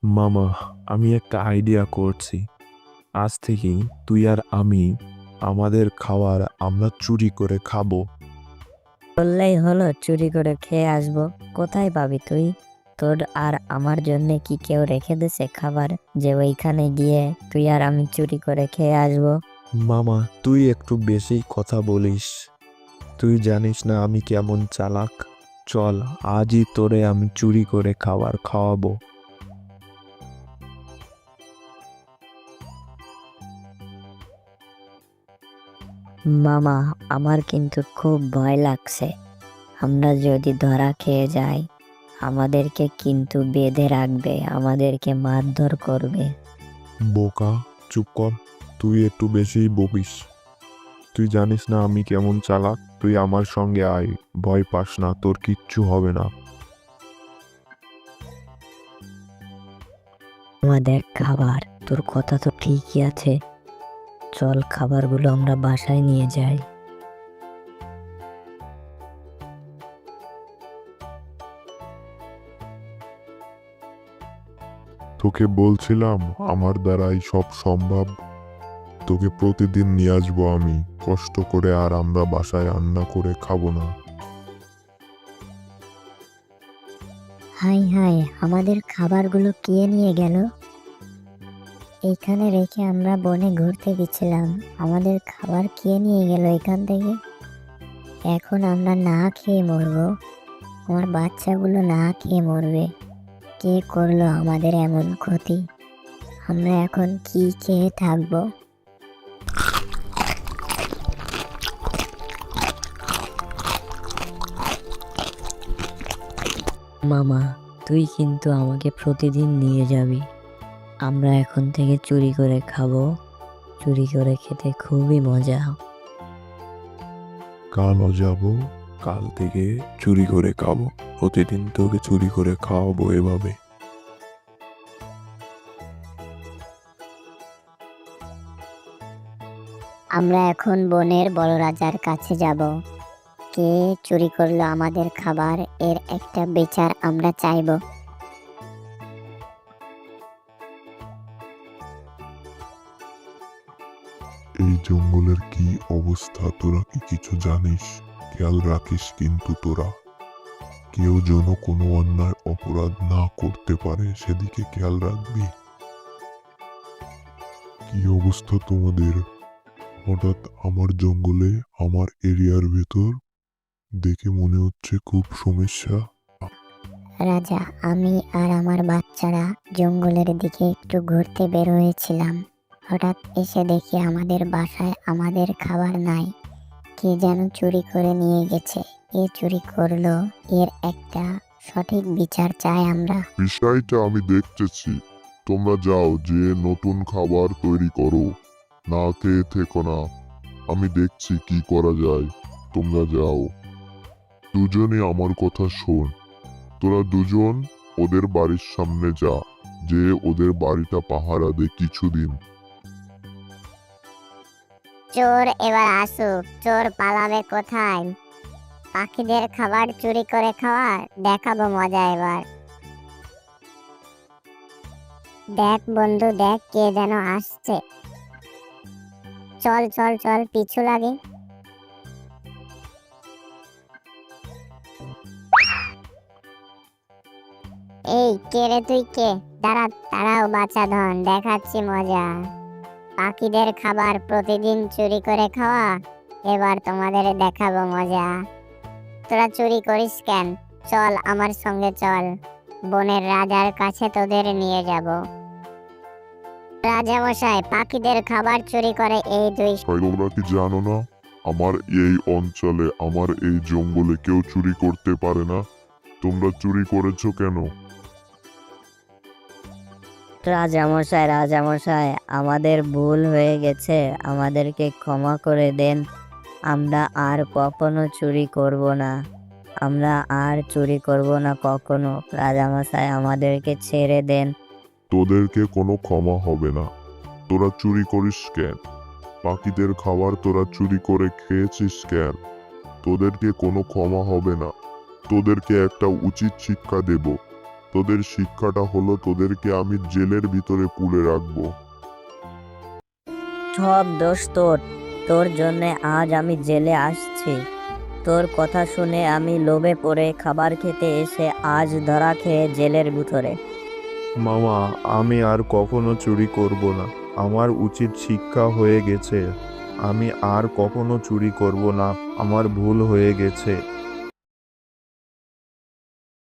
মামা, আমি একটা আইডিয়া করছি। আজ থেকেই তুই আর আমি আমাদের খাবার আমরা চুরি করে খাবো। বললেই হলো, চুরি করে খেয়ে আসবো। কোথায় পাবি তুই? তোর আর আমার জন্য কি কেউ রেখে দিছে খাবার, যে ওইখানে গিয়ে তুই আর আমি চুরি করে খেয়ে আসবো? মামা, তুই একটু বেশি কথা বলিস। তুই জানিস না আমি কেমন চালাক। চল, আজই তোরে আমি চুরি করে খাবার খাওয়াবো। মামা, আমার কিন্তু খুব ভয় লাগছে। আমরা যদি ধরা খেয়ে যাই, আমাদেরকে কিন্তু বেঁধে রাখবে, আমাদেরকে মারধর করবে। বোকা, চুপ কর। তুই একটু বেশিই বকিস। তুই জানিস না আমি কেমন চালাক। তুই আমার সঙ্গে আয়, ভয় পাস না, তোর কিচ্ছু হবে না। আমাদের খাবার, তোর কথা তো ঠিকই আছে। চল, খাবারগুলো আমরা বাসায় নিয়ে যাই। তোকে বলছিলাম আমার দ্বারাই সব সম্ভব। তোকে প্রতিদিন নিয়ে আসবো আমি, কষ্ট করে, আর আমরা বাসায় রান্না করে খাবো না। হাই হাই, আমাদের খাবারগুলো কে নিয়ে গেল? এইখানে রেখে আমরা বনে ঘুরতে গেছিলাম, আমাদের খাবার কে নিয়ে গেল এখান থেকে? এখন আমরা না খেয়ে মরবো, আমার বাচ্চাগুলো না খেয়ে মরবে। কে করলো আমাদের এমন ক্ষতি? আমরা এখন কি খেয়ে থাকবো? মামা, তুই কিন্তু আমাকে প্রতিদিন নিয়ে যাবি। আমরা এখন থেকে চুরি করে খাবো। চুরি করে খেতে খুবই মজা। কালও যাব, কাল থেকে চুরি করে খাবো। প্রতিদিন তোকে চুরি করে খাওয়াবো এভাবে। আমরা এখন বনের বড় রাজার কাছে যাব। কে চুরি করলো আমাদের খাবার, এর একটা বিচার আমরা চাইবো। এই জঙ্গলের কি অবস্থা তোরা কি কিছু জানিস? খেয়াল রাখিস কিন্তু তোরা। কেউ যেন কোনো অন্যায় অপরাধ না করতে পারে, সেদিকে খেয়াল রাখবি। কি অবস্থা তোমাদের? হঠাৎ আমার জঙ্গলে, আমার এরিয়ার ভেতর, দেখে মনে হচ্ছে খুব সমস্যা। রাজা, আমি আর আমার বাচ্চারা জঙ্গলের দিকে একটু ঘুরতে বের হয়েছিলাম। হঠাৎ এসে দেখি আমাদের বাসায় আমাদের খাবার নাই। কে যেন চুরি করে নিয়ে গেছে। এ চুরি করলো, এর একটা সঠিক বিচার চাই আমরা। বিষয়টা আমি দেখতেছি। তোমরা যাও, যে নতুন খাবার তৈরি করো, না খেয়ে থেকো না। আমি দেখছি কি করা যায়। তোমরা যাও, দুজনে আমার কথা শোন। তোরা দুজন ওদের বাড়ির সামনে যা, যে ওদের বাড়িটা পাহারা দে কিছুদিন। চোর এবার আসুক, চোর পালাবে কোথায়? পাখিদের খাবার চুরি করে খাওয়া দেখাবো মজা এবার। দেখ বন্ধু, দেখ কে যেন আসছে। চল চল চল, পিছু লাগে। এই কে রে তুই, কে? দাঁড়া, দাঁড়াও বাচ্চা ধন, দেখাচ্ছি মজা। পাখিদের খাবার প্রতিদিন চুরি করে খাওয়া, এবার তোমাদের দেখাবো মজা। তোরা চুরি করিস কেন? চল আমার সঙ্গে চল, বনের রাজার কাছে তোদের নিয়ে যাব। রাজা মশাই, পাখিদের খাবার চুরি করে এই দুই। তোমরা কি জানো না, আমার এই অঞ্চলে, আমার এই জঙ্গলে কেউ চুরি করতে পারে না? তোমরা চুরি করেছো কেন? রাজামশাই, রাজামশাই, আমাদের ভুল হয়ে গেছে, আমাদেরকে ক্ষমা করে দেন। আমরা আর কখনো চুরি করব না। আমরা আর চুরি করব না কখনো। রাজামশাই, আমাদেরকে ছেড়ে দেন। তোদেরকে কোনো ক্ষমা হবে না। তোরা চুরি করিস কেন? পাখিদের খাবার তোরা চুরি করে খেয়েছিস কেন? তোদেরকে কোনো ক্ষমা হবে না। তোদেরকে একটা উচিত শিক্ষা দেব। তোদের শিক্ষাটা হলো তোদেরকে আমি জেলের ভিতরে পুরে রাখবো। সব দোষ তোর। তোর জন্যে আজ আমি জেলে আসছি। তোর কথা শুনে আমি লোভে পড়ে খাবার খেতে এসে আজ ধরা খেয়ে জেলের ভিতরে। মামা, আমি আর কখনো চুরি করব না। আমার উচিত শিক্ষা হয়ে গেছে। আমি আর কখনো চুরি করব না। আমার ভুল হয়ে গেছে।